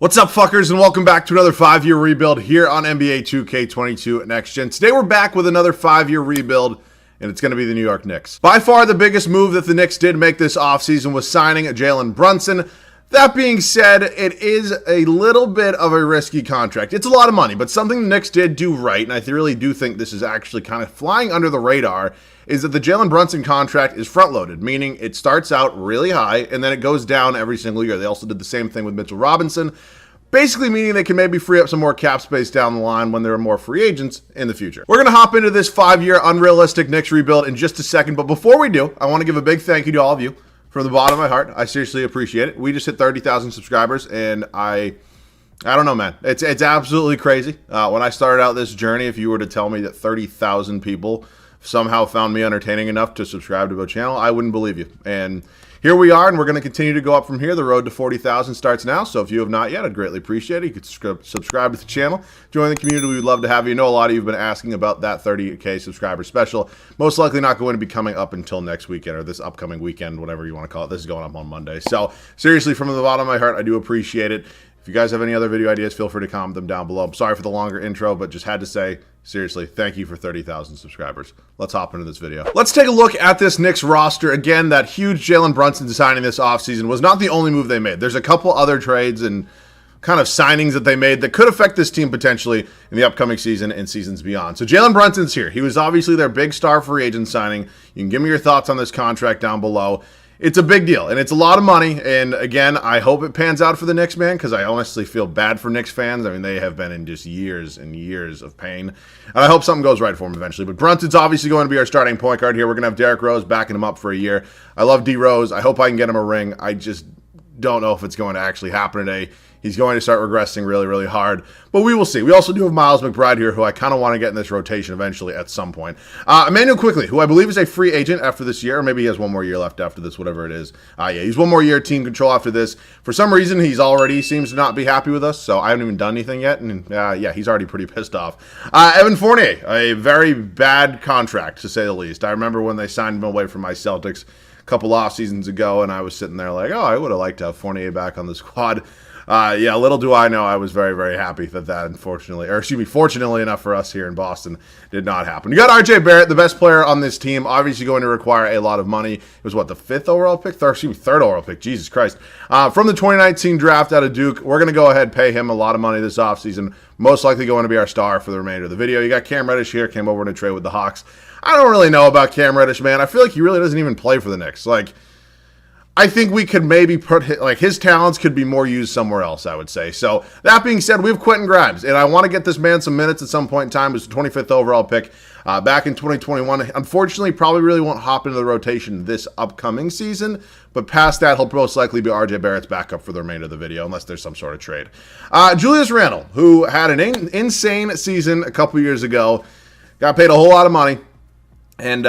What's up, fuckers, and welcome back to another 5-year rebuild here on NBA 2K22 Next Gen. Today we're back with another 5-year rebuild, and it's going to be the New York Knicks. By far the biggest move that the Knicks did make this offseason was signing Jalen Brunson. That being said, it is a little bit of a risky contract. It's a lot of money, but something the Knicks did do right, and I really do think this is actually kind of flying under the radar, is that the Jalen Brunson contract is front-loaded, meaning it starts out really high, and then it goes down every single year. They also did the same thing with Mitchell Robinson, basically meaning they can maybe free up some more cap space down the line when there are more free agents in the future. We're going to hop into this 5-year unrealistic Knicks rebuild in just a second, but before we do, I want to give a big thank you to all of you from the bottom of my heart. I seriously appreciate it. We just hit 30,000 subscribers, and I don't know, man. It's absolutely crazy. When I started out this journey, if you were to tell me that 30,000 people somehow found me entertaining enough to subscribe to the channel, I wouldn't believe you. And here we are, and we're going to continue to go up from here. The road to 40,000 starts now, so if you have not yet, I'd greatly appreciate it. You could subscribe to the channel, join the community. We would love to have you. I know a lot of you have been asking about that 30K subscriber special. Most likely not going to be coming up until next weekend, or this upcoming weekend, whatever you want to call it. This is going up on Monday. So seriously, from the bottom of my heart, I do appreciate it. If you guys have any other video ideas, feel free to comment them down below. I'm sorry for the longer intro, but just had to say, seriously, thank you for 30,000 subscribers. Let's hop into this video. Let's take a look at this Knicks roster. Again, that huge Jalen Brunson signing this offseason was not the only move they made. There's a couple other trades and kind of signings that they made that could affect this team potentially in the upcoming season and seasons beyond. So Jalen Brunson's here. He was obviously their big star free agent signing. You can give me your thoughts on this contract down below. It's a big deal, and it's a lot of money, and again, I hope it pans out for the Knicks, man, because I honestly feel bad for Knicks fans. I mean, they have been in just years and years of pain, and I hope something goes right for them eventually. But Brunson's obviously going to be our starting point guard here. We're going to have Derrick Rose backing him up for a year. I love D. Rose. I hope I can get him a ring. I just don't know if it's going to actually happen today. He's going to start regressing really, really hard, but we will see. We also do have Miles McBride here, who I kind of want to get in this rotation eventually at some point. Emmanuel Quickley, who I believe is a free agent after this year, or maybe he has one more year left after this, whatever it is. Yeah, he's one more year team control after this. For some reason, he's already seems to not be happy with us, so I haven't even done anything yet, and yeah, he's already pretty pissed off. Evan Fournier, a very bad contract, to say the least. I remember when they signed him away from my Celtics a couple off seasons ago, and I was sitting there like, oh, I would have liked to have Fournier back on the squad. Yeah, little do I know, I was very, very happy that fortunately enough for us here in Boston, did not happen. You got RJ Barrett, the best player on this team, obviously going to require a lot of money. It was what, the third overall pick, Jesus Christ. From the 2019 draft out of Duke, we're going to go ahead and pay him a lot of money this offseason, most likely going to be our star for the remainder of the video. You got Cam Reddish here, came over in a trade with the Hawks. I don't really know about Cam Reddish, man. I feel like he really doesn't even play for the Knicks. I think we could maybe put, his talents could be more used somewhere else, I would say. So, that being said, we have Quentin Grimes, and I want to get this man some minutes at some point in time. He was the 25th overall pick back in 2021. Unfortunately, probably really won't hop into the rotation this upcoming season, but past that, he'll most likely be RJ Barrett's backup for the remainder of the video, unless there's some sort of trade. Julius Randle, who had an insane season a couple years ago, got paid a whole lot of money, and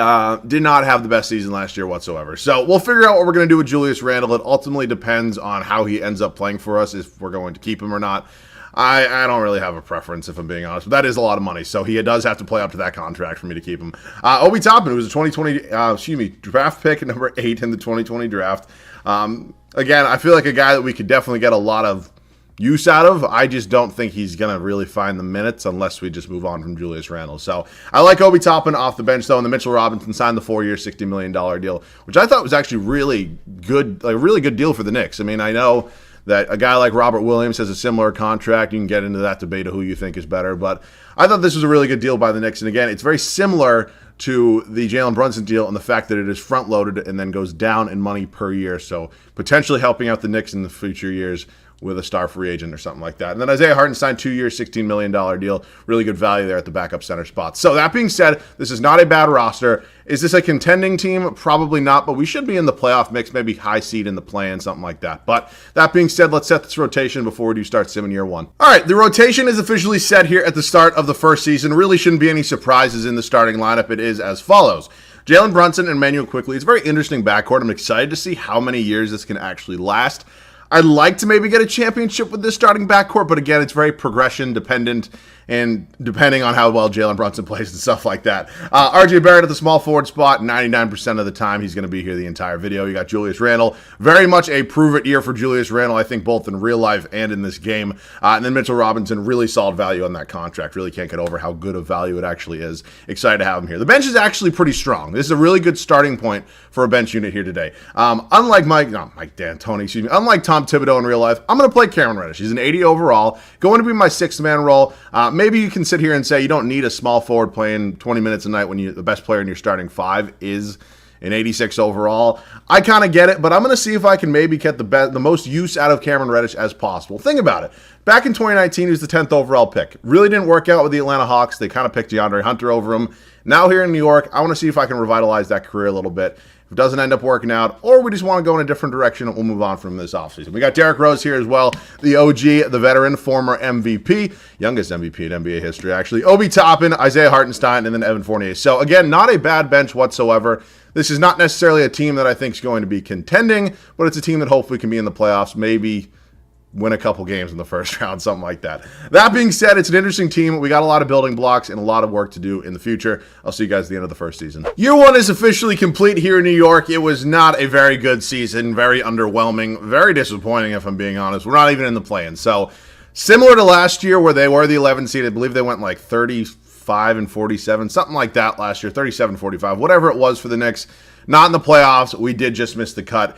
did not have the best season last year whatsoever. So we'll figure out what we're going to do with Julius Randle. It ultimately depends on how he ends up playing for us, if we're going to keep him or not. I don't really have a preference, if I'm being honest, but that is a lot of money, so he does have to play up to that contract for me to keep him. Obi Toppin, who was a 2020, draft pick number 8 in the 2020 draft. Again, I feel like a guy that we could definitely get a lot of use out of. I just don't think he's going to really find the minutes unless we just move on from Julius Randle. So I like Obi Toppin off the bench, though, and the Mitchell Robinson signed the 4-year, $60 million deal, which I thought was actually really good, a really good deal for the Knicks. I mean, I know that a guy like Robert Williams has a similar contract. You can get into that debate of who you think is better, but I thought this was a really good deal by the Knicks. And again, it's very similar to the Jalen Brunson deal and the fact that it is front-loaded and then goes down in money per year, so potentially helping out the Knicks in the future years with a star free agent or something like that. And then Isaiah Hartenstein, 2-year, $16 million deal. Really good value there at the backup center spot. So that being said, this is not a bad roster. Is this a contending team? Probably not, but we should be in the playoff mix, maybe high seed in the play-in, something like that. But that being said, let's set this rotation before we do start sim in year 1. All right, the rotation is officially set here at the start of the first season. Really shouldn't be any surprises in the starting lineup. It is as follows. Jalen Brunson and Emmanuel Quickley. It's a very interesting backcourt. I'm excited to see how many years this can actually last. I'd like to maybe get a championship with this starting backcourt, but again, it's very progression dependent and depending on how well Jalen Brunson plays and stuff like that. RJ Barrett at the small forward spot, 99% of the time he's going to be here the entire video. You got Julius Randle, very much a prove-it year for Julius Randle, I think both in real life and in this game. And then Mitchell Robinson, really solid value on that contract. Really can't get over how good of value it actually is. Excited to have him here. The bench is actually pretty strong. This is a really good starting point for a bench unit here today. Unlike unlike Tom Thibodeau in real life, I'm going to play Cameron Reddish. He's an 80 overall, going to be my sixth-man role. Maybe you can sit here and say you don't need a small forward playing 20 minutes a night when the best player in your starting five is an 86 overall. I kind of get it, but I'm going to see if I can maybe get the most use out of Cameron Reddish as possible. Think about it. Back in 2019, he was the 10th overall pick. Really didn't work out with the Atlanta Hawks. They kind of picked DeAndre Hunter over him. Now here in New York, I want to see if I can revitalize that career a little bit. If it doesn't end up working out, or we just want to go in a different direction, we'll move on from this offseason. We got Derrick Rose here as well, the OG, the veteran, former MVP, youngest MVP in NBA history, actually. Obi Toppin, Isaiah Hartenstein, and then Evan Fournier. So, again, not a bad bench whatsoever. This is not necessarily a team that I think is going to be contending, but it's a team that hopefully can be in the playoffs, maybe win a couple games in the first round, something like that. That being said, it's an interesting team. We got a lot of building blocks and a lot of work to do in the future. I'll see you guys at the end of the first season. Year one is officially complete here in New York. It was not a very good season, very underwhelming, very disappointing if I'm being honest. We're not even in the play-in. So similar to last year where they were the 11th seed, I believe they went like 35-47, something like that last year, 37-45, whatever it was for the Knicks. Not in the playoffs. We did just miss the cut.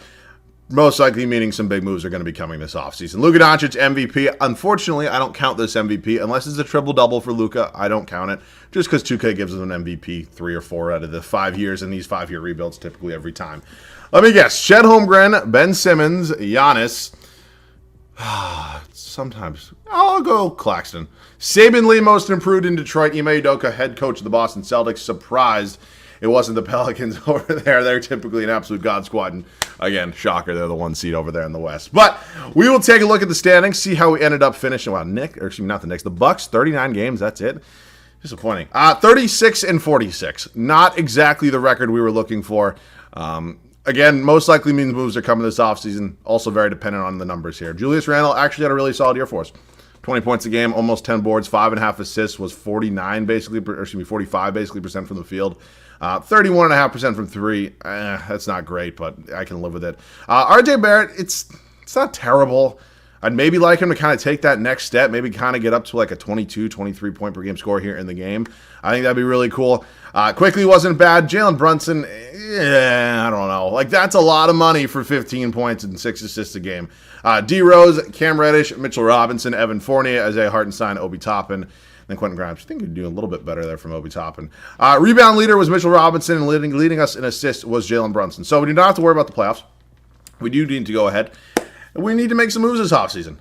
Most likely meaning some big moves are going to be coming this offseason. Luka Doncic, MVP. Unfortunately, I don't count this MVP unless it's a triple-double for Luka. I don't count it just because 2K gives him an MVP 3 or 4 out of the 5 years in these 5-year rebuilds typically every time. Let me guess. Chet Holmgren, Ben Simmons, Giannis. Sometimes. I'll go Claxton. Saban Lee, most improved in Detroit. Ime Udoka, head coach of the Boston Celtics. Surprised it wasn't the Pelicans over there. They're typically an absolute god squad. And again, shocker, they're the 1 seed over there in the West. But we will take a look at the standings, see how we ended up finishing. Wow, the Bucks, 39 games, that's it. Disappointing. 36-46. Not exactly the record we were looking for. Again, most likely means moves are coming this offseason. Also very dependent on the numbers here. Julius Randle actually had a really solid year for us. 20 points a game, almost 10 boards, 5.5 assists, was 45 basically percent from the field. 31.5% from 3. That's not great, but I can live with it. RJ Barrett, it's not terrible. I'd maybe like him to kind of take that next step, maybe kind of get up to like a 22, 23 point per game score here in the game. I think that'd be really cool. Quickly wasn't bad. Jalen Brunson, I don't know. Like, that's a lot of money for 15 points and 6 assists a game. D Rose, Cam Reddish, Mitchell Robinson, Evan Fournier, Isaiah Hartenstein, Obi Toppin, and Quentin Grimes. I think you're doing a little bit better there from Obi Toppin. Rebound leader was Mitchell Robinson, and leading us in assists was Jalen Brunson. So we do not have to worry about the playoffs. We do need to go ahead. We need to make some moves this offseason.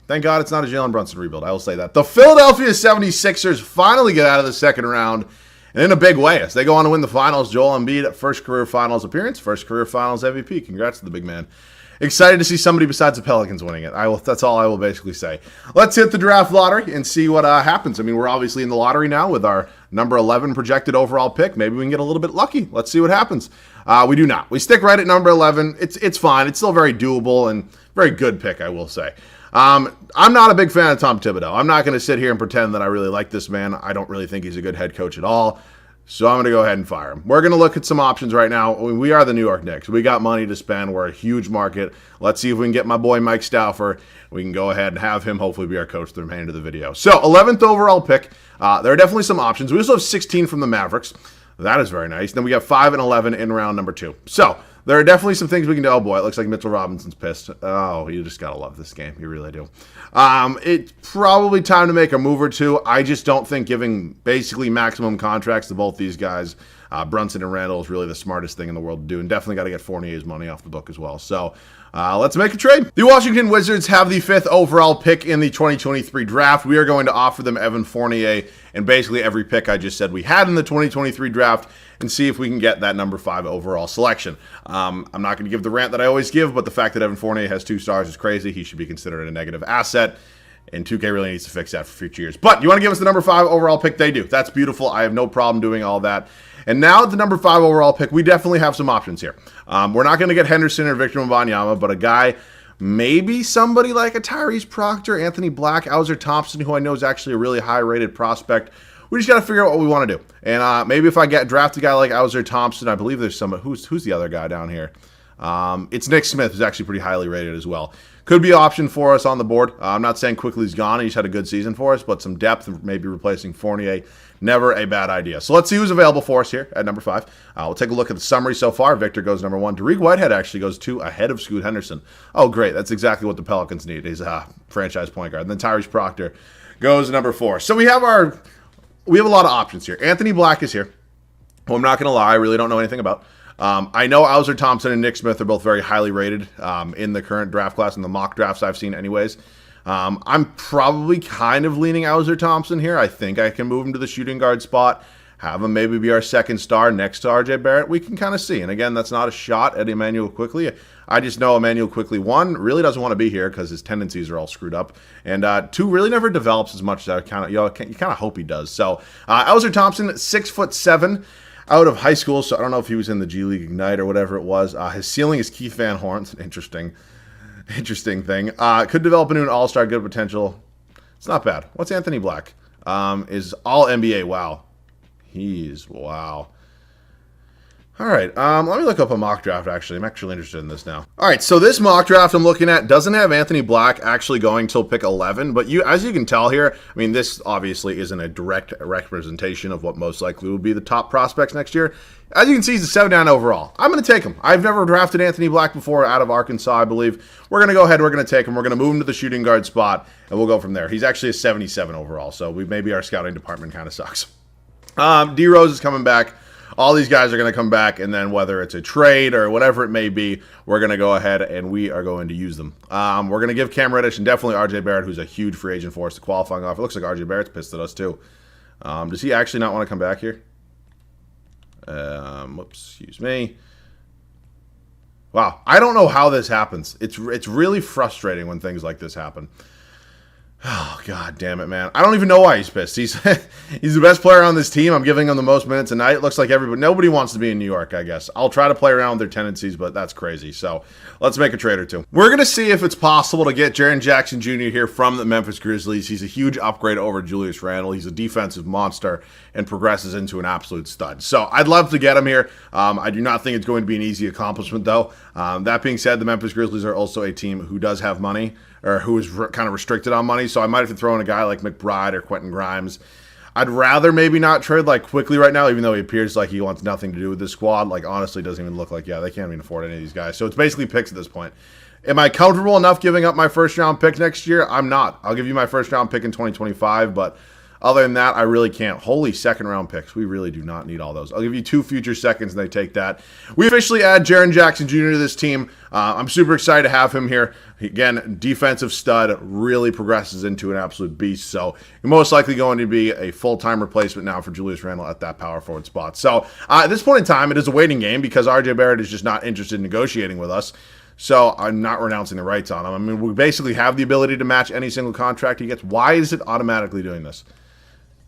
Thank God it's not a Jalen Brunson rebuild. I will say that. The Philadelphia 76ers finally get out of the second round, and in a big way as they go on to win the finals. Joel Embiid, first career finals appearance, first career finals MVP. Congrats to the big man. Excited to see somebody besides the Pelicans winning it. That's all I will basically say. Let's hit the draft lottery and see what happens. I mean, we're obviously in the lottery now with our number 11 projected overall pick. Maybe we can get a little bit lucky. Let's see what happens. We do not. We stick right at number 11. It's fine. It's still very doable and very good pick, I will say. I'm not a big fan of Tom Thibodeau. I'm not going to sit here and pretend that I really like this man. I don't really think he's a good head coach at all. So I'm going to go ahead and fire him. We're going to look at some options right now. We are the New York Knicks. We got money to spend. We're a huge market. Let's see if we can get my boy Mike Stauffer. We can go ahead and have him hopefully be our coach through the remainder of the video. So 11th overall pick. There are definitely some options. We also have 16 from the Mavericks. That is very nice. Then we got 5 and 11 in round number 2. So there are definitely some things we can do. Oh, boy, it looks like Mitchell Robinson's pissed. Oh, you just got to love this game. You really do. It's probably time to make a move or two. I just don't think giving basically maximum contracts to both these guys, Brunson and Randle, is really the smartest thing in the world to do. And definitely got to get Fournier's money off the book as well. So let's make a trade. The Washington Wizards have the 5th overall pick in the 2023 draft. We are going to offer them Evan Fournier and basically every pick I just said we had in the 2023 draft and see if we can get that number 5 overall selection. I'm not going to give the rant that I always give, but the fact that Evan Fournier has 2 stars is crazy. He should be considered a negative asset, and 2K really needs to fix that for future years. But you want to give us the number 5 overall pick? They do. That's beautiful. I have no problem doing all that. And now at the number 5 overall pick, we definitely have some options here. We're not going to get Henderson or Victor Wembanyama, but a guy Maybe somebody like a Tyrese Proctor, Anthony Black, Auser Thompson, who I know is actually a really high-rated prospect. We just got to figure out what we want to do. And maybe if I draft a guy like Auser Thompson, I believe there's somebody. Who's the other guy down here? It's Nick Smith, who's actually pretty highly rated as well. Could be an option for us on the board. I'm not saying Quickly's gone. He's had a good season for us, but some depth, maybe replacing Fournier, never a bad idea. So let's see who's available for us here at number 5. We'll take a look at the summary so far. Victor goes number 1. Derek Whitehead actually goes 2 ahead of Scoot Henderson. Oh, great. That's exactly what the Pelicans need. He's a franchise point guard. And then Tyrese Proctor goes number 4. So we have a lot of options here. Anthony Black is here, who I'm not going to lie, I really don't know anything about. I know Auser Thompson and Nick Smith are both very highly rated in the current draft class and the mock drafts I've seen anyways. I'm probably kind of leaning Auser Thompson here. I think I can move him to the shooting guard spot, have him maybe be our second star next to RJ Barrett. We can kind of see. And again, that's not a shot at Emmanuel Quickley. I just know Emmanuel Quickley, 1, really doesn't want to be here because his tendencies are all screwed up. And 2, really never develops as much as you kind of hope he does. So Auser Thompson, 6'7", out of high school, so I don't know if he was in the G League Ignite or whatever it was. His ceiling is Keith Van Horn. It's an interesting thing. Could develop into an all-star, good potential. It's not bad. What's Anthony Black? Is all NBA. Wow. Wow. All right, let me look up a mock draft, actually. I'm actually interested in this now. All right, so this mock draft I'm looking at doesn't have Anthony Black actually going till pick 11, but as you can tell here, I mean, this obviously isn't a direct representation of what most likely will be the top prospects next year. As you can see, he's a 7-9 overall. I'm going to take him. I've never drafted Anthony Black before out of Arkansas, I believe. We're going to go ahead, we're going to take him. We're going to move him to the shooting guard spot, and we'll go from there. He's actually a 77 overall, so maybe our scouting department kind of sucks. D Rose is coming back. All these guys are going to come back, and then whether it's a trade or whatever it may be, we're going to go ahead and we are going to use them. We're going to give Cam Reddish and definitely RJ Barrett, who's a huge free agent for us, the qualifying offer. It looks like RJ Barrett's pissed at us too. Does he actually not want to come back here? Excuse me. Wow, I don't know how this happens. It's really frustrating when things like this happen. Oh, God damn it, man. I don't even know why he's pissed. He's the best player on this team. I'm giving him the most minutes a night. It looks like nobody wants to be in New York, I guess. I'll try to play around with their tendencies, but that's crazy. So let's make a trade or two. We're going to see if it's possible to get Jaren Jackson Jr. here from the Memphis Grizzlies. He's a huge upgrade over Julius Randle. He's a defensive monster and progresses into an absolute stud. So I'd love to get him here. I do not think it's going to be an easy accomplishment, though. That being said, the Memphis Grizzlies are also a team who does have money, or who is kind of restricted on money, so I might have to throw in a guy like McBride or Quentin Grimes. I'd rather maybe not trade like Quickly right now, even though he appears like he wants nothing to do with this squad. Like, honestly, doesn't even look like, they can't even afford any of these guys. So it's basically picks at this point. Am I comfortable enough giving up my first-round pick next year? I'm not. I'll give you my first-round pick in 2025, but other than that, I really can't. Holy second-round picks. We really do not need all those. I'll give you 2 future seconds, and they take that. We officially add Jaren Jackson Jr. to this team. I'm super excited to have him here. Again, defensive stud, really progresses into an absolute beast. So you're most likely going to be a full-time replacement now for Julius Randle at that power forward spot. So at this point in time, it is a waiting game because RJ Barrett is just not interested in negotiating with us. So I'm not renouncing the rights on him. I mean, we basically have the ability to match any single contract he gets. Why is it automatically doing this?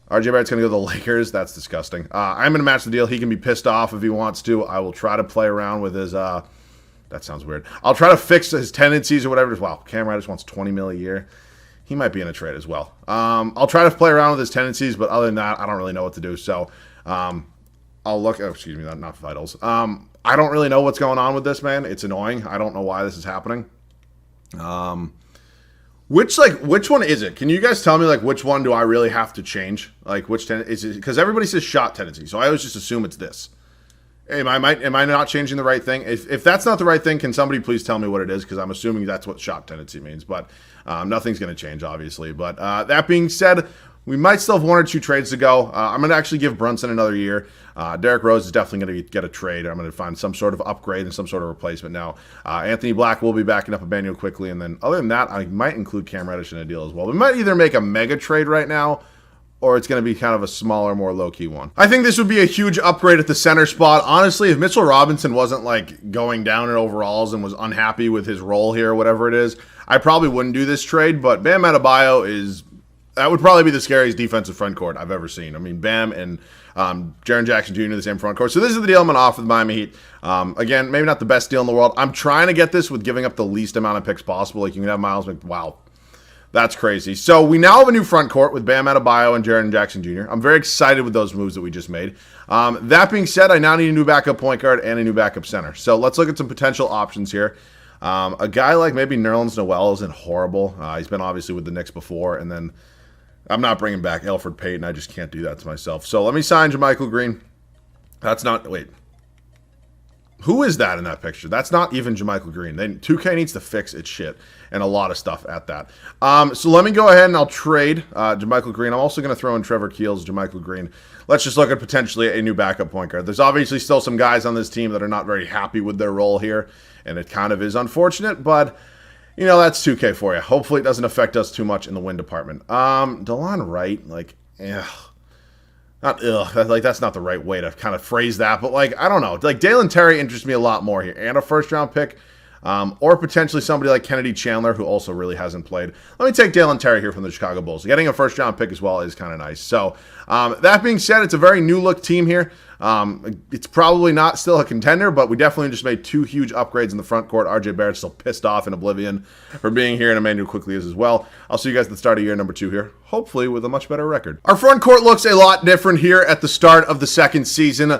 RJ Barrett's going to go to the Lakers. That's disgusting. I'm going to match the deal. He can be pissed off if he wants to. I will try to play around with his... that sounds weird. I'll try to fix his tendencies or whatever. Wow, Cam Reddish wants $20 million a year. He might be in a trade as well. I'll try to play around with his tendencies, but other than that, I don't really know what to do. So I'll look... Oh, excuse me, not vitals. I don't really know what's going on with this, man. It's annoying. I don't know why this is happening. Which one is it? Can you guys tell me, which one do I really have to change? Which is it? Because everybody says shot tendency, so I always just assume it's this. Am I not changing the right thing? If that's not the right thing, can somebody please tell me what it is? Because I'm assuming that's what shot tendency means. But nothing's going to change, obviously. But that being said, we might still have 1 or 2 trades to go. I'm going to actually give Brunson another year. Derrick Rose is definitely going to get a trade. I'm going to find some sort of upgrade and some sort of replacement now. Anthony Black will be backing up Emmanuel Quickly. And then other than that, I might include Cam Reddish in a deal as well. We might either make a mega trade right now, or it's going to be kind of a smaller, more low-key one. I think this would be a huge upgrade at the center spot. Honestly, if Mitchell Robinson wasn't going down in overalls and was unhappy with his role here or whatever it is, I probably wouldn't do this trade. But Bam Adebayo is that would probably be the scariest defensive front court I've ever seen. I mean, Bam and Jaren Jackson Jr. the same front court. So this is the deal I'm going to offer the Miami Heat. Again, maybe not the best deal in the world. I'm trying to get this with giving up the least amount of picks possible. Like you can have Miles wow. That's crazy. So we now have a new front court with Bam Adebayo and Jaren Jackson Jr. I'm very excited with those moves that we just made. That being said, I now need a new backup point guard and a new backup center. So let's look at some potential options here. A guy like maybe Nerlens Noel isn't horrible. He's been obviously with the Knicks before. And then I'm not bringing back Elfrid Payton. I just can't do that to myself. So let me sign JaMychal Green. That's not, wait. Who is that in that picture? That's not even JaMychal Green. 2K needs to fix its shit and a lot of stuff at that. So let me go ahead and I'll trade JaMychal Green. I'm also going to throw in Trevor Keels, JaMychal Green. Let's just look at potentially a new backup point guard. There's obviously still some guys on this team that are not very happy with their role here, and it kind of is unfortunate, but you know, that's 2K for you. Hopefully it doesn't affect us too much in the win department. DeLon Wright, like, that's not the right way to kind of phrase that, but like, I don't know. Like, Dalen Terry interests me a lot more here, and a first-round pick, or potentially somebody like Kennedy Chandler, who also really hasn't played. Let me take Dalen Terry here from the Chicago Bulls. Getting a first-round pick as well is kind of nice. So, that being said, it's a very new-look team here. It's probably not still a contender, but we definitely just made 2 huge upgrades in the front court. RJ Barrett's still pissed off in oblivion for being here, and Emmanuel quickly is as well. I'll see you guys at the start of year number 2 here, hopefully with a much better record. Our front court looks a lot different here at the start of the second season.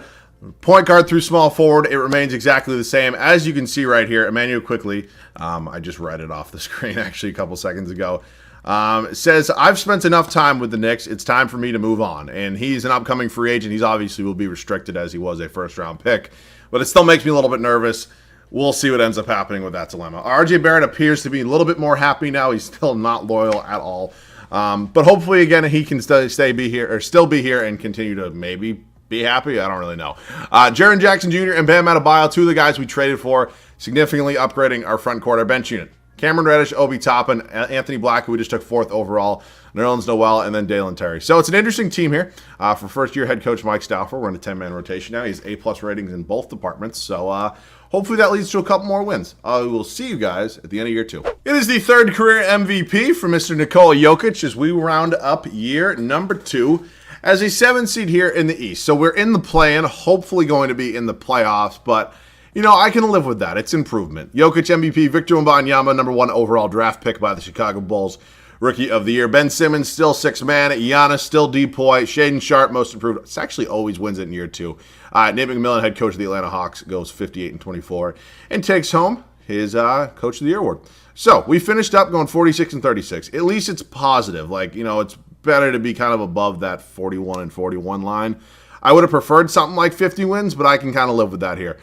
Point guard through small forward, it remains exactly the same. As you can see right here, Emmanuel quickly, I just read it off the screen actually a couple seconds ago. It says, I've spent enough time with the Knicks. It's time for me to move on. And he's an upcoming free agent. He's obviously will be restricted as he was a first-round pick. But it still makes me a little bit nervous. We'll see what ends up happening with that dilemma. RJ Barrett appears to be a little bit more happy now. He's still not loyal at all. But hopefully, again, he can still be here and continue to maybe be happy. I don't really know. Jaren Jackson Jr. and Bam Adebayo, 2 of the guys we traded for, significantly upgrading our front court, our bench unit. Cameron Reddish, Obi Toppin, Anthony Black, who we just took 4th overall, Nerlens Noel, and then Dalen Terry. So it's an interesting team here. For first-year head coach Mike Stauffer, we're in a 10-man rotation now. He's A-plus ratings in both departments. So hopefully that leads to a couple more wins. I will see you guys at the end of year 2. It is the 3rd career MVP for Mr. Nikola Jokic as we round up year number 2 as a 7th seed here in the East. So we're in the play-in, hopefully going to be in the playoffs, but you know, I can live with that. It's improvement. Jokic MVP, Victor Wembanyama, number 1 overall draft pick by the Chicago Bulls, Rookie of the Year. Ben Simmons, still 6th man. Giannis, still DPOY. Shaedon Sharpe, most improved. It's actually always wins it in year 2. Nate McMillan, head coach of the Atlanta Hawks, goes 58-24 and takes home his Coach of the Year award. So we finished up going 46-36. At least it's positive. Like, you know, it's better to be kind of above that 41-41 line. I would have preferred something like 50 wins, but I can kind of live with that here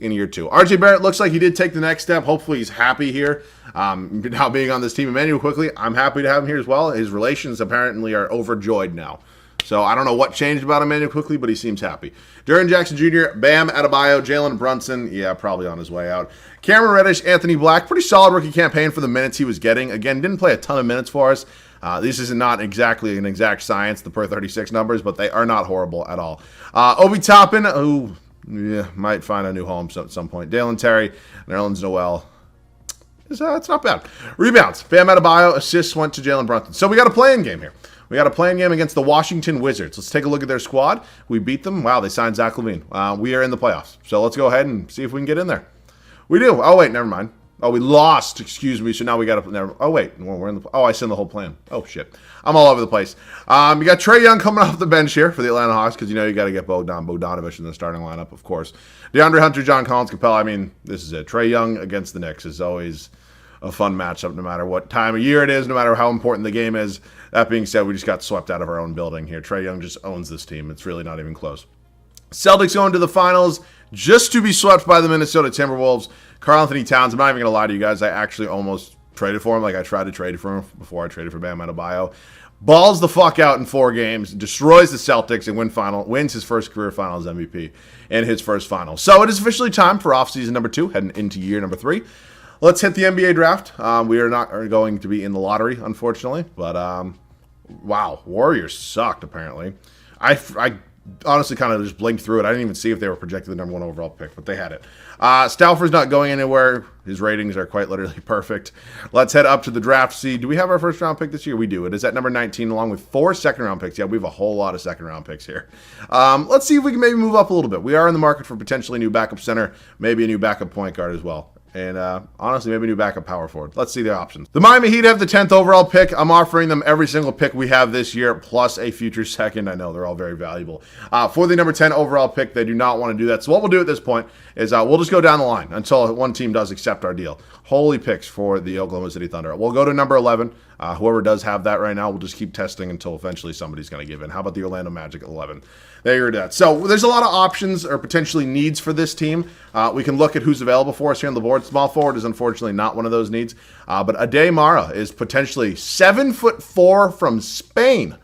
in year 2. RJ Barrett looks like he did take the next step. Hopefully he's happy here now being on this team. Emmanuel quickly, I'm happy to have him here as well. His relations apparently are overjoyed now. So I don't know what changed about Emmanuel quickly, but he seems happy. Jaren Jackson Jr., Bam Adebayo, Jalen Brunson, yeah, probably on his way out. Cameron Reddish, Anthony Black, pretty solid rookie campaign for the minutes he was getting. Again, didn't play a ton of minutes for us. This is not exactly an exact science, the per 36 numbers, but they are not horrible at all. Obi Toppin, who might find a new home at some point. Dalen Terry, Nerlens Noel. It's not bad. Rebounds. Bam Adebayo. Assists went to Jalen Brunson. So we got a play-in game here. We got a play-in game against the Washington Wizards. Let's take a look at their squad. We beat them. Wow, they signed Zach LaVine. We are in the playoffs. So let's go ahead and see if we can get in there. We do. Oh, wait, never mind. Oh, we lost. Excuse me. So now we got to. Oh, wait. We're in the. Oh, I send the whole plan. Oh, shit. I'm all over the place. You got Trae Young coming off the bench here for the Atlanta Hawks because you know you got to get Bogdanovich in the starting lineup, of course. DeAndre Hunter, John Collins, Capella. I mean, this is it. Trae Young against the Knicks is always a fun matchup, no matter what time of year it is, no matter how important the game is. That being said, we just got swept out of our own building here. Trae Young just owns this team. It's really not even close. Celtics going to the finals just to be swept by the Minnesota Timberwolves. Karl-Anthony Towns, I'm not even going to lie to you guys. I actually almost traded for him. Like, I tried to trade for him before I traded for Bam Adebayo. Balls the fuck out in 4 games, destroys the Celtics, and wins his first career finals MVP in his first final. So it is officially time for offseason number 2, heading into year number 3. Let's hit the NBA draft. We are not going to be in the lottery, unfortunately. But, wow, Warriors sucked, apparently. I honestly kind of just blinked through it. I didn't even see if they were projected the number 1 overall pick, but they had it. Stauffer's not going anywhere. His ratings are quite literally perfect. Let's head up to the draft. See, do we have our first round pick this year? We do. It is at number 19 along with 4 second round picks. Yeah, we have a whole lot of second round picks here. Let's see if we can maybe move up a little bit. We are in the market for potentially a new backup center, maybe a new backup point guard as well. And honestly, maybe a new backup power forward. Let's see the options. The Miami Heat have the 10th overall pick. I'm offering them every single pick we have this year, plus a future second. I know they're all very valuable. For the number 10 overall pick, they do not want to do that. So what we'll do at this point is we'll just go down the line until one team does accept our deal. Holy picks for the Oklahoma City Thunder. We'll go to number 11. Whoever does have that right now, we'll just keep testing until eventually somebody's going to give in. How about the Orlando Magic at 11? There you're dead. So there's a lot of options or potentially needs for this team. We can look at who's available for us here on the board. Small forward is unfortunately not one of those needs. But Ade Mara is potentially 7'4" from Spain.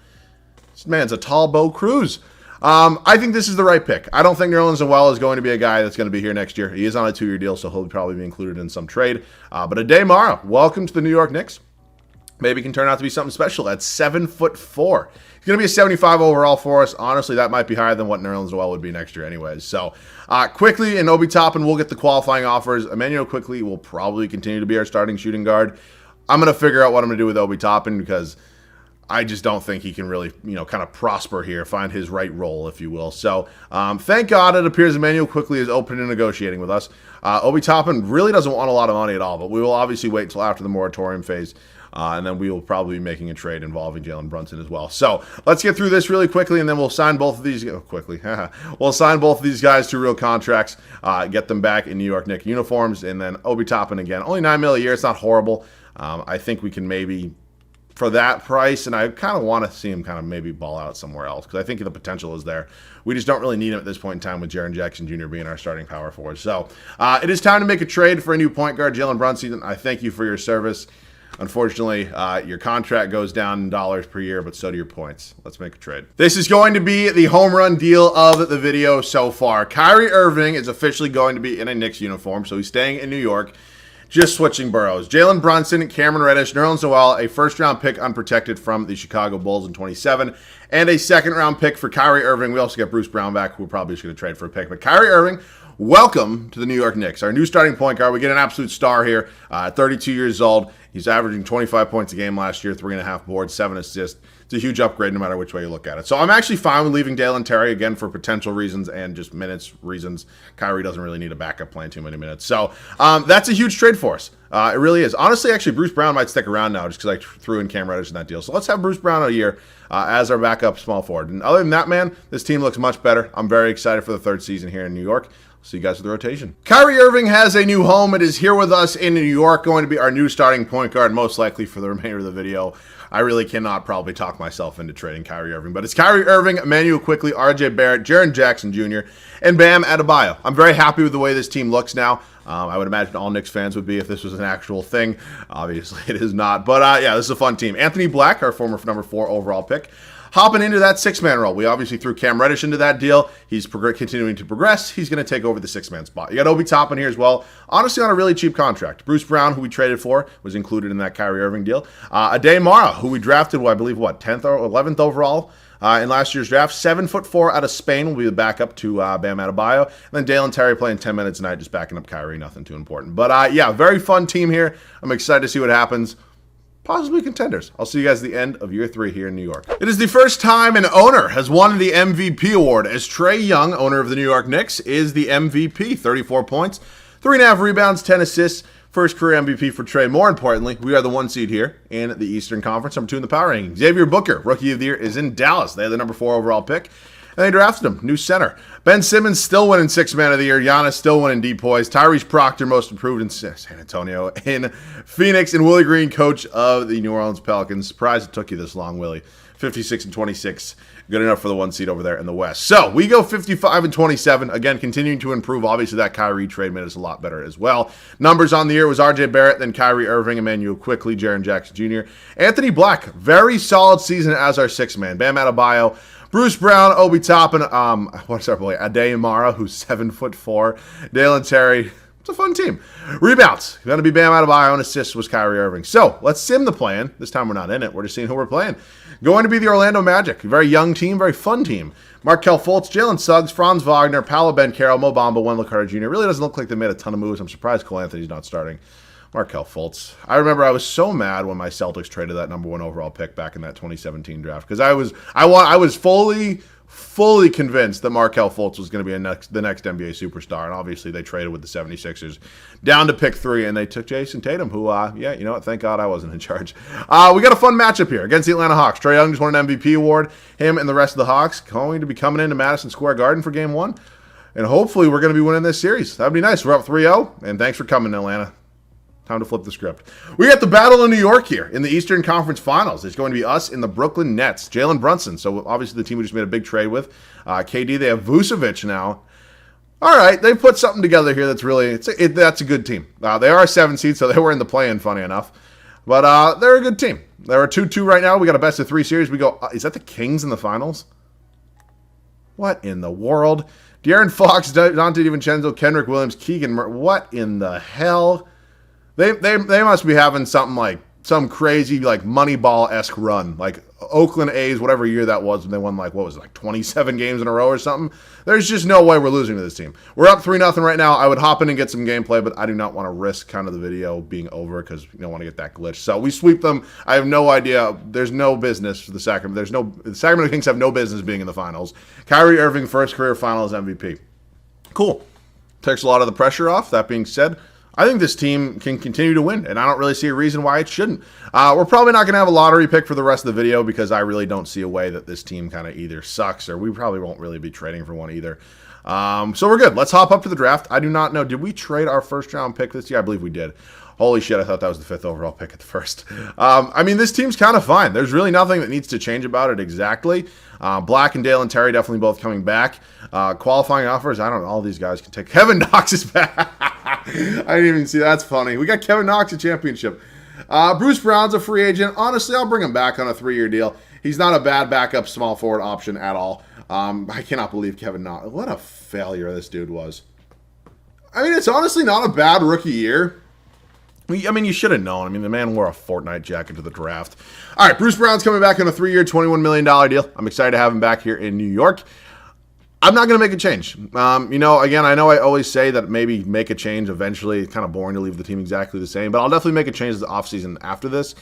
This man's a tall Bo Cruz. I think this is the right pick. I don't think Nerlens Noel is going to be a guy that's going to be here next year. He is on a 2-year deal, so he'll probably be included in some trade. But Ade Mara, welcome to the New York Knicks. Maybe can turn out to be something special at 7'4". He's going to be a 75 overall for us. Honestly, that might be higher than what Nerlens Noel would be next year anyways. So, Quickly and Obi Toppin will get the qualifying offers. Emmanuel Quickly will probably continue to be our starting shooting guard. I'm going to figure out what I'm going to do with Obi Toppin because I just don't think he can really, kind of prosper here, find his right role, if you will. So, thank God it appears Emmanuel Quickly is open to negotiating with us. Obi Toppin really doesn't want a lot of money at all, but we will obviously wait until after the moratorium phase. And then we will probably be making a trade involving Jalen Brunson as well. So let's get through this really quickly, and then we'll sign both of these quickly. We'll sign both of these guys to real contracts, get them back in New York Knicks uniforms, and then Obi Toppin again. Only $9 million a year. It's not horrible. I think we can maybe, for that price, and I kind of want to see him kind of maybe ball out somewhere else because I think the potential is there. We just don't really need him at this point in time with Jaren Jackson Jr. being our starting power forward. So it is time to make a trade for a new point guard, Jalen Brunson. I thank you for your service. Unfortunately, your contract goes down in dollars per year, but so do your points. Let's make a trade. This is going to be the home run deal of the video so far. Kyrie Irving is officially going to be in a Knicks uniform, so he's staying in New York, just switching boroughs. Jalen Brunson, Cameron Reddish, Nerlens Noel, a first-round pick unprotected from the Chicago Bulls in 27, and a second-round pick for Kyrie Irving. We also got Bruce Brown back, who we're probably just going to trade for a pick. But Kyrie Irving, welcome to the New York Knicks. Our new starting point guard. We get an absolute star here, 32 years old. He's averaging 25 points a game last year, 3.5 boards, 7 assists. It's a huge upgrade no matter which way you look at it. So I'm actually fine with leaving Dalen Terry, again, for potential reasons and just minutes reasons. Kyrie doesn't really need a backup playing too many minutes. So that's a huge trade for us. It really is. Honestly, actually, Bruce Brown might stick around now just because I threw in Cam Reddish in that deal. So let's have Bruce Brown a year as our backup small forward. And other than that, man, this team looks much better. I'm very excited for the third season here in New York. See you guys with the rotation. Kyrie Irving has a new home. It is here with us in New York, going to be our new starting point guard, most likely for the remainder of the video. I really cannot probably talk myself into trading Kyrie Irving, but it's Kyrie Irving, Emmanuel Quickly, RJ Barrett, Jaren Jackson Jr., and Bam Adebayo. I'm very happy with the way this team looks now. I would imagine all Knicks fans would be if this was an actual thing. Obviously, it is not. But yeah, this is a fun team. Anthony Black, our former number 4 overall pick, hopping into that 6-man role. We obviously threw Cam Reddish into that deal. He's continuing to progress. He's going to take over the 6-man spot. You got Obi Toppin here as well. Honestly, on a really cheap contract. Bruce Brown, who we traded for, was included in that Kyrie Irving deal. Ade Mara, who we drafted, I believe, 10th or 11th overall in last year's draft. 7'4" out of Spain will be the backup to Bam Adebayo. And then Dalen Terry playing 10 minutes a night, just backing up Kyrie. Nothing too important. But yeah, very fun team here. I'm excited to see what happens. Possibly contenders. I'll see you guys at the end of year 3 here in New York. It is the first time an owner has won the MVP award, as Trae Young, owner of the New York Knicks, is the MVP. 34 points, 3.5 rebounds, 10 assists. First career MVP for Trae. More importantly, we are the 1 seed here in the Eastern Conference, number 2 in the power rankings. Xavier Booker, Rookie of the Year, is in Dallas. They had the number 4 overall pick. And they drafted him, new center. Ben Simmons still winning 6th man of the year. Giannis still winning DPOYs. Tyrese Proctor, most improved in San Antonio. In Phoenix, and Willie Green, coach of the New Orleans Pelicans. Surprised it took you this long, Willie. 56-26. Good enough for the 1 seed over there in the West. So we go 55-27. Again, continuing to improve. Obviously, that Kyrie trade made us a lot better as well. Numbers on the year was RJ Barrett, then Kyrie Irving, Emmanuel Quickly, Jaren Jackson Jr., Anthony Black. Very solid season as our 6th man. Bam Adebayo, Bruce Brown, Obi Toppin, what's our boy? Ade Mara, who's 7'4". Dalen Terry, a fun team. Rebounds. Going to be Bam Adebayo, and assists was Kyrie Irving. So let's sim the play-in. This time we're not in it. We're just seeing who we're playing. Going to be the Orlando Magic. A very young team, very fun team. Markelle Fultz, Jalen Suggs, Franz Wagner, Paolo Banchero, Mo Bamba, Wendell Carter Jr. Really doesn't look like they made a ton of moves. I'm surprised Cole Anthony's not starting. Markelle Fultz. I remember I was so mad when my Celtics traded that number 1 overall pick back in that 2017 draft because I was fully convinced that Markelle Fultz was going to be the next NBA superstar, and obviously they traded with the 76ers down to pick 3, and they took Jason Tatum, who, yeah, you know what, thank God I wasn't in charge. We got a fun matchup here against the Atlanta Hawks. Trae Young just won an MVP award. Him and the rest of the Hawks going to be coming into Madison Square Garden for Game 1, and hopefully we're going to be winning this series. That would be nice. We're up 3-0, and thanks for coming, Atlanta. Time to flip the script. We got the Battle of New York here in the Eastern Conference Finals. It's going to be us and the Brooklyn Nets. Jalen Brunson, so obviously the team we just made a big trade with. KD, they have Vucevic now. All right, they put something together here that's really, that's a good team. They are a 7 seed, so they were in the play-in, funny enough. But they're a good team. They're a 2-2 right now. We got a best-of-3 series. We go, is that the Kings in the finals? What in the world? De'Aaron Fox, Dante DiVincenzo, Kendrick Williams, Keegan Murray. What in the hell? They must be having something like some crazy like Moneyball-esque run, like Oakland A's, whatever year that was, when they won like 27 games in a row or something. There's just no way we're losing to this team. We're up 3-0 right now. I would hop in and get some gameplay, but I do not want to risk kind of the video being over because you don't want to get that glitch. So we sweep them. I have no idea. There's no business for the Sacramento. The Sacramento Kings have no business being in the finals. Kyrie Irving, first career finals MVP. Cool. Takes a lot of the pressure off. That being said, I think this team can continue to win, and I don't really see a reason why it shouldn't. We're probably not going to have a lottery pick for the rest of the video because I really don't see a way that this team kind of either sucks or we probably won't really be trading for one either. So we're good. Let's hop up to the draft. I do not know. Did we trade our first-round pick this year? I believe we did. Holy shit, I thought that was the 5th overall pick at the first. I mean, this team's kind of fine. There's really nothing that needs to change about it exactly. Black and Dale and Terry definitely both coming back. Qualifying offers, I don't know. All these guys can take. Kevin Knox is back. I didn't even see that. That's funny. We got Kevin Knox a championship. Bruce Brown's a free agent. Honestly, I'll bring him back on a 3-year deal. He's not a bad backup small forward option at all. I cannot believe Kevin Knox. What a failure this dude was. I mean, it's honestly not a bad rookie year. I mean, you should have known. I mean, the man wore a Fortnite jacket to the draft. All right, Bruce Brown's coming back on a 3-year, $21 million deal. I'm excited to have him back here in New York. I'm not going to make a change. Again, I know I always say that maybe make a change eventually. It's kind of boring to leave the team exactly the same, but I'll definitely make a change the offseason after this.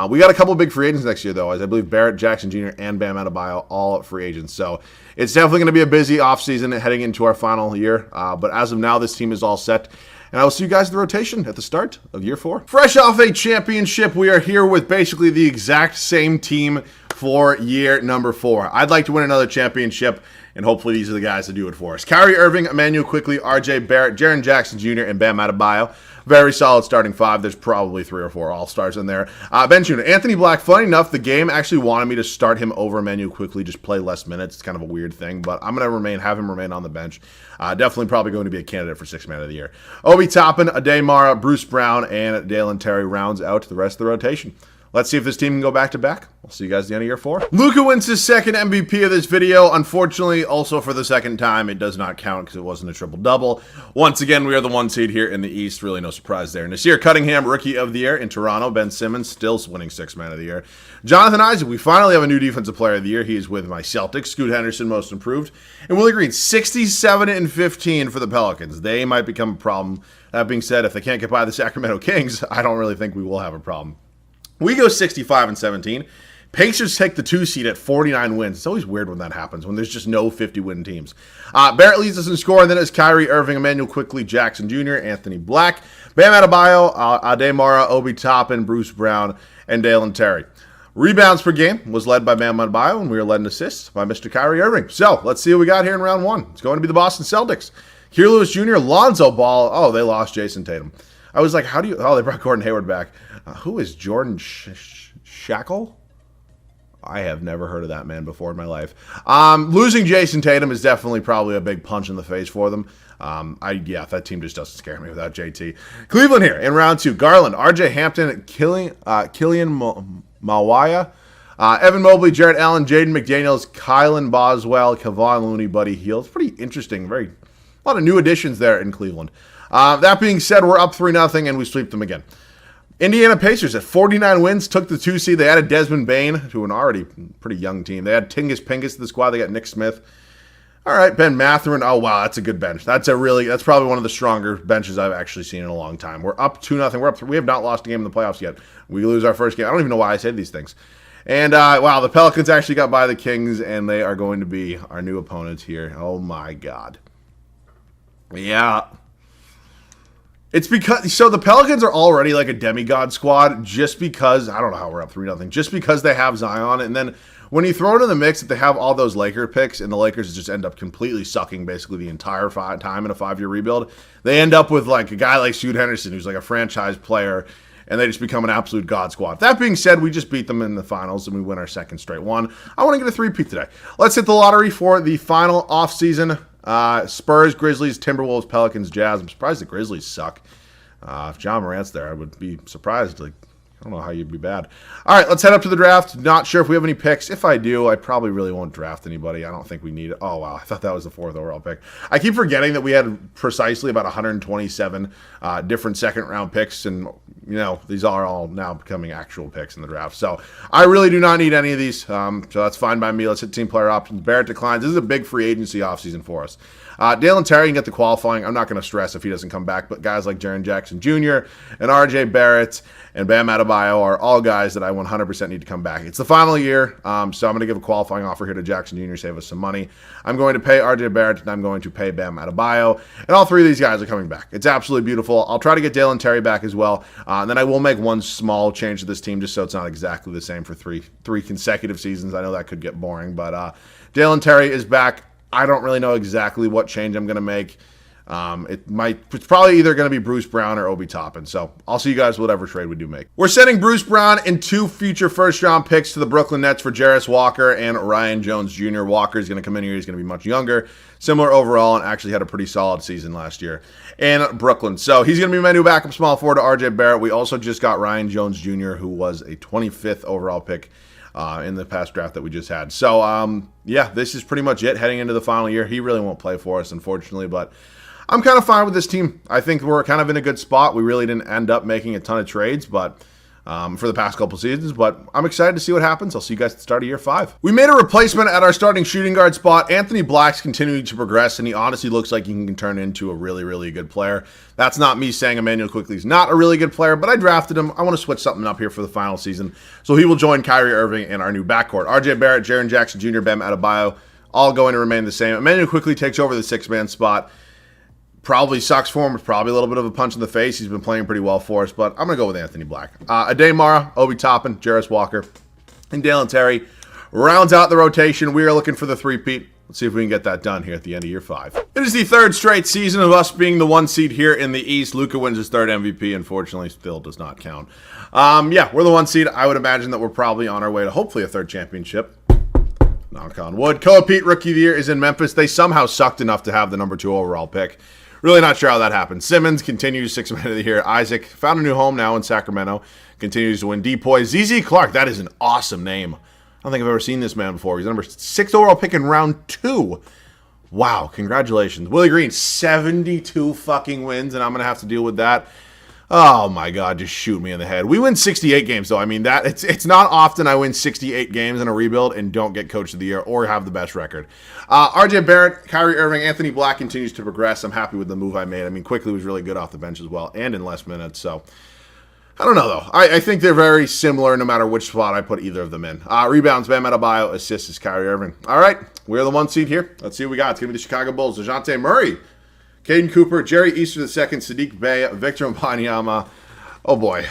We got a couple big free agents next year, though, as I believe Barrett, Jackson Jr., and Bam Adebayo all free agents. So it's definitely going to be a busy offseason heading into our final year. But as of now, this team is all set. And I will see you guys in the rotation at the start of year 4. Fresh off a championship, we are here with basically the exact same team for year number 4. I'd like to win another championship, and hopefully these are the guys that do it for us. Kyrie Irving, Emmanuel Quickley, RJ Barrett, Jaren Jackson Jr., and Bam Adebayo. Very solid starting 5. There's probably 3 or 4 all-stars in there. Bench unit. Anthony Black, funny enough, the game actually wanted me to start him over Emmanuel Quickley, just play less minutes. It's kind of a weird thing, but I'm going to have him remain on the bench. Definitely probably going to be a candidate for 6th man of the year. Obi Toppin, Ade Mara, Bruce Brown, and Dalen Terry rounds out the rest of the rotation. Let's see if this team can go back-to-back. We'll see you guys at the end of year 4. Luka wins his second MVP of this video. Unfortunately, also for the second time, it does not count because it wasn't a triple-double. Once again, we are the 1 seed here in the East. Really no surprise there. Nasir Cunningham, Rookie of the Year in Toronto. Ben Simmons, still winning 6th man of the year. Jonathan Isaac, we finally have a new Defensive Player of the Year. He is with my Celtics. Scoot Henderson, Most Improved. And Willie Green, 67-15 for the Pelicans. They might become a problem. That being said, if they can't get by the Sacramento Kings, I don't really think we will have a problem. We go 65-17. Pacers take the 2 seed at 49 wins. It's always weird when that happens, when there's just no 50-win teams. Barrett leads us in score, and then it's Kyrie Irving, Emmanuel Quickley, Jackson Jr., Anthony Black, Bam Adebayo, Ade Mara, Obi Toppin, Bruce Brown, and Dalen Terry. Rebounds per game was led by Bam Adebayo, and we were led in assists by Mr. Kyrie Irving. So let's see what we got here in round 1. It's going to be the Boston Celtics. Keir Lewis Jr., Lonzo Ball. Oh, they lost Jason Tatum. I was like, how do you... Oh, they brought Gordon Hayward back. Who is Jordan Shackle? I have never heard of that man before in my life. Losing Jason Tatum is definitely probably a big punch in the face for them. That team just doesn't scare me without JT. Cleveland here in round 2. Garland, RJ Hampton, Killian Mawaya, Evan Mobley, Jarrett Allen, Jaden McDaniels, Kylan Boswell, Kevon Looney, Buddy Hield. It's pretty interesting. A lot of new additions there in Cleveland. That being said, we're up 3-0, and we sweep them again. Indiana Pacers at 49 wins, took the 2 seed. They added Desmond Bane to an already pretty young team. They had Tingus Pingus to the squad. They got Nick Smith. All right, Ben Mathurin. Oh, wow, that's a good bench. That's probably one of the stronger benches I've actually seen in a long time. We're up 2-0. We have not lost a game in the playoffs yet. We lose our first game. I don't even know why I say these things. And, wow, the Pelicans actually got by the Kings, and they are going to be our new opponents here. Oh, my God. Yeah. It's because, so the Pelicans are already like a demigod squad just because, I don't know how we're up 3-0, just because they have Zion. And then when you throw it in the mix that they have all those Laker picks and the Lakers just end up completely sucking basically the entire time in a 5-year rebuild, they end up with like a guy like Scoot Henderson who's like a franchise player, and they just become an absolute god squad. That being said, we just beat them in the finals and we win our second straight one. I want to get a 3-peat today. Let's hit the lottery for the final offseason. Spurs, Grizzlies, Timberwolves, Pelicans, Jazz. I'm surprised the Grizzlies suck. If John Morant's there, I would be surprised. Like, I don't know how you'd be bad. All right, let's head up to the draft. Not sure if we have any picks. If I do, I probably really won't draft anybody. I don't think we need it. Oh, wow. I thought that was the 4th overall pick. I keep forgetting that we had precisely about 127 different second-round picks, and, you know, these are all now becoming actual picks in the draft. So I really do not need any of these, so that's fine by me. Let's hit team player options. Barrett declines. This is a big free agency offseason for us. Dalen Terry can get the qualifying. I'm not going to stress if he doesn't come back, but guys like Jaren Jackson Jr. and RJ Barrett and Bam Adebayo are all guys that I 100% need to come back. It's the final year, so I'm going to give a qualifying offer here to Jackson Jr., save us some money. I'm going to pay RJ Barrett, and I'm going to pay Bam Adebayo, and all 3 of these guys are coming back. It's absolutely beautiful. I'll try to get Dalen Terry back as well, and then I will make one small change to this team just so it's not exactly the same for three consecutive seasons. I know that could get boring, but Dalen Terry is back. I don't really know exactly what change I'm going to make. It's probably either going to be Bruce Brown or Obi Toppin. So I'll see you guys whatever trade we do make. We're sending Bruce Brown and 2 future first-round picks to the Brooklyn Nets for Jarris Walker and Ryan Jones Jr. Walker is going to come in here. He's going to be much younger, similar overall, and actually had a pretty solid season last year in Brooklyn. So he's going to be my new backup small forward to RJ Barrett. We also just got Ryan Jones Jr., who was a 25th overall pick in the past draft that we just had. So, yeah, this is pretty much it heading into the final year. He really won't play for us, unfortunately, but I'm kind of fine with this team. I think we're kind of in a good spot. We really didn't end up making a ton of trades, but for the past couple seasons, but I'm excited to see what happens. I'll see you guys at the start of year 5. We made a replacement at our starting shooting guard spot. Anthony Black's continuing to progress, and he honestly looks like he can turn into a really, really good player. That's not me saying Emmanuel Quickley's not a really good player, but I drafted him. I want to switch something up here for the final season, so he will join Kyrie Irving in our new backcourt. RJ Barrett, Jaren Jackson Jr., Bam Adebayo, all going to remain the same. Emmanuel Quickley takes over the 6-man spot. Probably sucks for him. It's probably a little bit of a punch in the face. He's been playing pretty well for us, but I'm going to go with Anthony Black. Ade Mara, Obi Toppin, Jarris Walker, and Dalen Terry rounds out the rotation. We are looking for the 3-peat. Let's see if we can get that done here at the end of year 5. It is the 3rd straight season of us being the 1 seed here in the East. Luka wins his 3rd MVP. Unfortunately, still does not count. Yeah, we're the 1 seed. I would imagine that we're probably on our way to hopefully a 3rd championship. Knock on wood. Koa Pete, Rookie of the Year, is in Memphis. They somehow sucked enough to have the number 2 overall pick. Really not sure how that happened. Simmons continues 6th man of the year. Isaac found a new home now in Sacramento. Continues to win. Depoy. ZZ Clark. That is an awesome name. I don't think I've ever seen this man before. He's the number 6th overall pick in round 2. Wow. Congratulations. Willie Green. 72 fucking wins, and I'm going to have to deal with that. Oh, my God. Just shoot me in the head. We win 68 games, though. I mean, it's not often I win 68 games in a rebuild and don't get Coach of the Year or have the best record. RJ Barrett, Kyrie Irving, Anthony Black continues to progress. I'm happy with the move I made. I mean, Quickley was really good off the bench as well and in less minutes. So, I don't know, though. I think they're very similar no matter which spot I put either of them in. Rebounds, Bam Adebayo. Assists is Kyrie Irving. All right. We're the 1 seed here. Let's see what we got. It's going to be the Chicago Bulls. DeJounte Murray. Caden Cooper, Jerry Easter II, Sadiq Bey, Victor Wembanyama. Oh boy.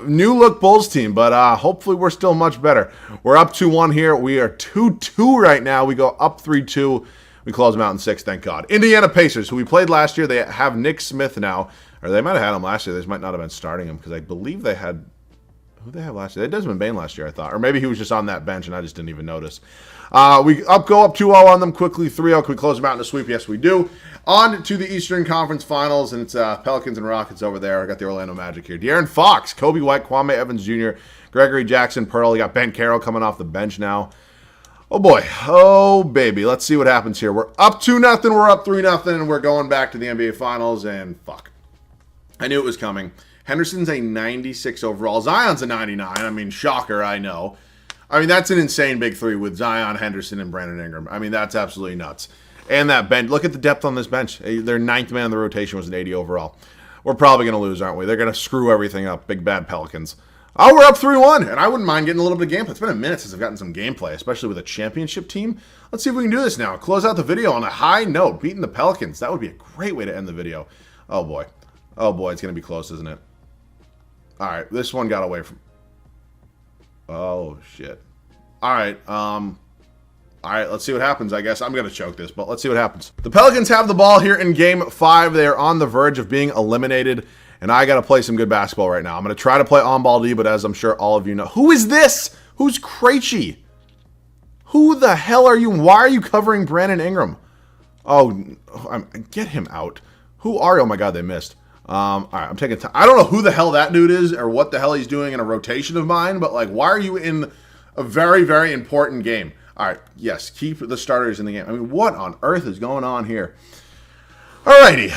New look Bulls team, but hopefully we're still much better. We're up 2-1 here. We are 2-2 right now. We go up 3-2. We close them out in 6, thank God. Indiana Pacers, who we played last year. They have Nick Smith now. Or they might have had him last year. They might not have been starting him because I believe they had... Who they have last year? They had Desmond Bane last year, I thought. Or maybe he was just on that bench and I just didn't even notice. We go up 2-0 on them quickly. 3-0. Can we close them out in a sweep? Yes, we do. On to the Eastern Conference Finals, and it's Pelicans and Rockets over there. I got the Orlando Magic here. De'Aaron Fox, Kobe White, Kwame Evans Jr., Gregory Jackson, Pearl. You got Ben Carroll coming off the bench now. Oh, boy. Oh, baby. Let's see what happens here. We're up 2-0. We're up 3-0, and we're going back to the NBA Finals, and fuck. I knew it was coming. Henderson's a 96 overall. Zion's a 99. I mean, shocker, I know. I mean, that's an insane big three with Zion, Henderson, and Brandon Ingram. I mean, that's absolutely nuts. And that bench. Look at the depth on this bench. Their 9th man in the rotation was an 80 overall. We're probably going to lose, aren't we? They're going to screw everything up. Big bad Pelicans. Oh, we're up 3-1, and I wouldn't mind getting a little bit of gameplay. It's been a minute since I've gotten some gameplay, especially with a championship team. Let's see if we can do this now. Close out the video on a high note, beating the Pelicans. That would be a great way to end the video. Oh, boy. Oh, boy, it's going to be close, isn't it? All right, this one got away from... Oh, shit. All right, let's see what happens, I guess. I'm going to choke this, but let's see what happens. The Pelicans have the ball here in Game 5. They are on the verge of being eliminated, and I got to play some good basketball right now. I'm going to try to play on-ball D, but as I'm sure all of you know... Who is this? Who's Krejci? Who the hell are you? Why are you covering Brandon Ingram? Oh, get him out. Who are you? Oh, my God, they missed. All right, I'm taking time. I don't know who the hell that dude is or what the hell he's doing in a rotation of mine, but, like, why are you in a very, very important game? All right, yes, keep the starters in the game. I mean, what on earth is going on here? All righty.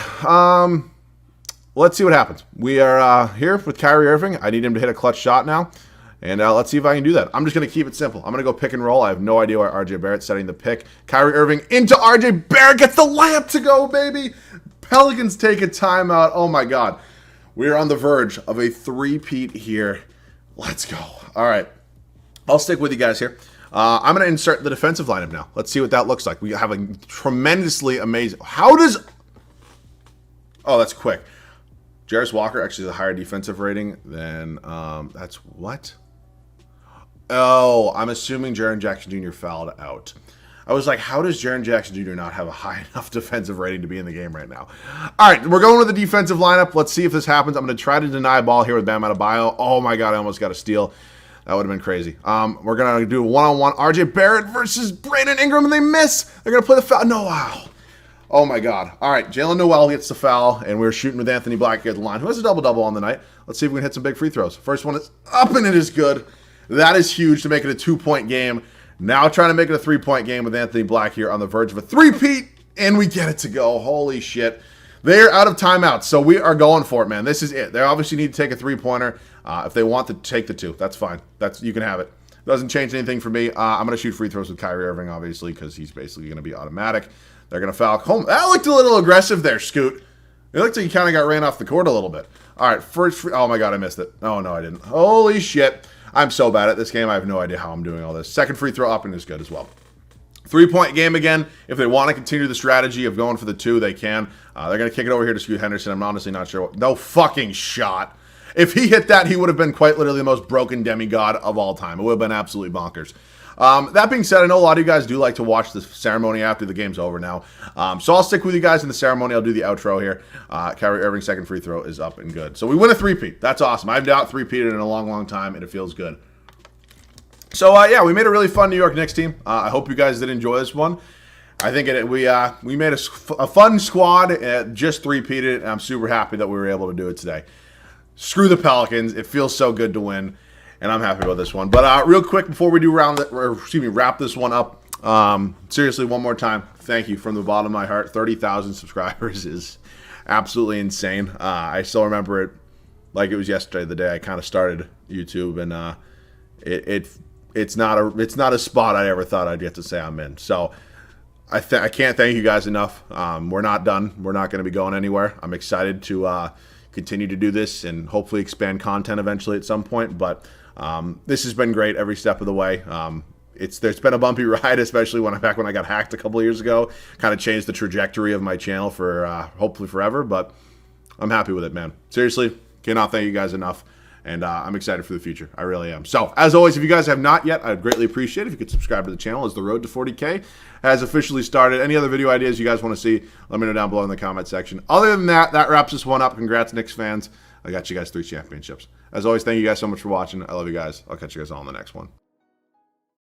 Let's see what happens. We are here with Kyrie Irving. I need him to hit a clutch shot now, and let's see if I can do that. I'm just going to keep it simple. I'm going to go pick and roll. I have no idea why RJ Barrett's setting the pick. Kyrie Irving into RJ Barrett. Gets the layup to go, baby. Pelicans take a timeout. Oh, my God. We're on the verge of a three-peat here. Let's go. All right. I'll stick with you guys here. I'm going to insert the defensive lineup now. Let's see what that looks like. We have a tremendously amazing... How does... Oh, that's quick. Jarris Walker actually has a higher defensive rating than... That's what? Oh, I'm assuming Jaren Jackson Jr. fouled out. I was like, how does Jaren Jackson Jr. not have a high enough defensive rating to be in the game right now? All right, we're going with the defensive lineup. Let's see if this happens. I'm going to try to deny a ball here with Bam Adebayo. Oh, my God, I almost got a steal. That would have been crazy. We're going to do a one-on-one. RJ Barrett versus Brandon Ingram, and they miss. They're going to play the foul. No, wow. Oh, my God. All right, Jalen Noel gets the foul, and we're shooting with Anthony Black here at the line, who has a double-double on the night. Let's see if we can hit some big free throws. First one is up, and it is good. That is huge to make it a two-point game. Now trying to make it a three-point game with Anthony Black here on the verge of a three-peat, and we get it to go. Holy shit. They're out of timeouts, so we are going for it, man. This is it. They obviously need to take a three-pointer. If they want to take the two, that's fine. You can have it. Doesn't change anything for me. I'm going to shoot free throws with Kyrie Irving, obviously, because he's basically going to be automatic. They're going to foul home. That looked a little aggressive there, Scoot. It looked like he kind of got ran off the court a little bit. All right, first free... Oh, my God, I missed it. Oh, no, I didn't. Holy shit. I'm so bad at this game. I have no idea how I'm doing all this. Second free throw up and is good as well. Three-point game again. If they want to continue the strategy of going for the two, they can. They're going to kick it over here to Scoot Henderson. I'm honestly not sure. No fucking shot. If he hit that, he would have been quite literally the most broken demigod of all time. It would have been absolutely bonkers. That being said, I know a lot of you guys do like to watch the ceremony after the game's over now. So I'll stick with you guys in the ceremony. I'll do the outro here. Kyrie Irving's second free throw is up and good. So we win a three-peat. That's awesome. I've not three-peated in a long, long time, and it feels good. So, yeah, we made a really fun New York Knicks team. I hope you guys did enjoy this one. I think we made a fun squad, just three-peated, and I'm super happy that we were able to do it today. Screw the Pelicans. It feels so good to win, and I'm happy about this one. But real quick, before we do wrap this one up, seriously, one more time, thank you from the bottom of my heart. 30,000 subscribers is absolutely insane. I still remember it like it was yesterday, the day I kind of started YouTube, and it's not a spot I ever thought I'd get to say I'm in. So I can't thank you guys enough. We're not done. We're not going to be going anywhere. I'm excited to continue to do this and hopefully expand content eventually at some point. But this has been great every step of the way. There's been a bumpy ride, especially when I got hacked a couple of years ago. Kind of changed the trajectory of my channel for hopefully forever. But I'm happy with it, man. Seriously, cannot thank you guys enough. And I'm excited for the future. I really am. So, as always, if you guys have not yet, I'd greatly appreciate it if you could subscribe to the channel, as the road to 40K has officially started. Any other video ideas you guys want to see, let me know down below in the comment section. Other than that, that wraps this one up. Congrats, Knicks fans. I got you guys 3 championships. As always, thank you guys so much for watching. I love you guys. I'll catch you guys all in the next one.